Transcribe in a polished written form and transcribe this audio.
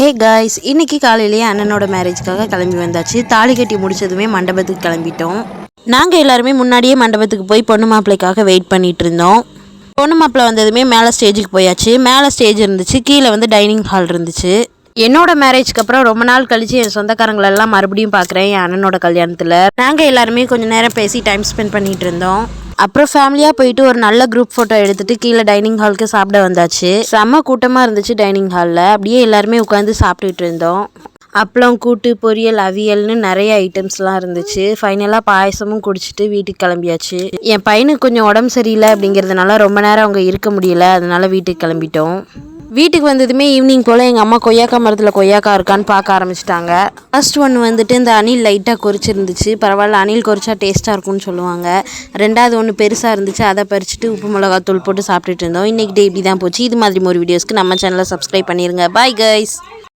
Hey guys, இன்னைக்கு காலையிலேயே அண்ணனோட மேரேஜ்க்காக கிளம்பி வந்தாச்சு. தாலி கட்டி முடிச்சதுமே மண்டபத்துக்கு கிளம்பிட்டோம். நாங்கள் எல்லாருமே முன்னாடியே மண்டபத்துக்கு போய் பொண்ணு மாப்பிள்ளைக்காக வெயிட் பண்ணிட்டு இருந்தோம். பொண்ணு மாப்பிள்ளை வந்ததுமே மேலே ஸ்டேஜுக்கு போயாச்சு. மேலே ஸ்டேஜ் இருந்துச்சு, கீழே வந்து டைனிங் ஹால் இருந்துச்சு. என்னோட மேரேஜ்க்கு அப்புறம் ரொம்ப நாள் கழிச்சு என் சொந்தக்காரங்களெல்லாம் மறுபடியும் பார்க்குறேன் என் அண்ணனோட கல்யாணத்தில். நாங்கள் எல்லாருமே கொஞ்சம் நேரம் பேசி டைம் ஸ்பெண்ட் பண்ணிட்டு இருந்தோம். அப்புறம் ஃபேமிலியாக போயிட்டு ஒரு நல்ல குரூப் ஃபோட்டோ எடுத்துகிட்டு கீழே டைனிங் ஹாலுக்கு சாப்பிட வந்தாச்சு. செம்ம கூட்டமாக இருந்துச்சு டைனிங் ஹாலில். அப்படியே எல்லாருமே உட்காந்து சாப்பிட்டுட்டு இருந்தோம். அப்பளம், கூட்டு, பொரியல், அவியல்னு நிறைய ஐட்டம்ஸ்லாம் இருந்துச்சு. ஃபைனலாக பாயசமும் குடிச்சிட்டு வீட்டுக்கு கிளம்பியாச்சு. என் பையனுக்கு கொஞ்சம் உடம்பு சரியில்லை அப்படிங்கிறதுனால ரொம்ப நேரம் அவங்க இருக்க முடியல, அதனால வீட்டுக்கு கிளம்பிட்டோம். வீட்டுக்கு வந்ததுமே ஈவினிங் போல் எங்கள் அம்மா கொய்யாக்கா மரத்தில் கொய்யாக்கா இருக்கான்னு பார்க்க ஆரம்பிச்சிட்டாங்க. ஃபர்ஸ்ட் ஒன்று வந்துட்டு இந்த அணில் லைட்டாக கொறிச்சிருந்துச்சு. பரவாயில்ல, அணில் கொறிச்சா டேஸ்ட்டாக இருக்கும்னு சொல்லுவாங்க. ரெண்டாவது ஒன்று பெருசாக இருந்துச்சு, அதை பறிச்சுட்டு உப்பு மிளகாத்தூள் போட்டு சாப்பிட்டுட்டு இருந்தோம். இன்றைக்கி டே இப்படி தான் போச்சு. இது மாதிரி ஒரு வீடியோஸ்க்கு நம்ம சேனலை சப்ஸ்கிரைப் பண்ணிடுங்க. Bye guys.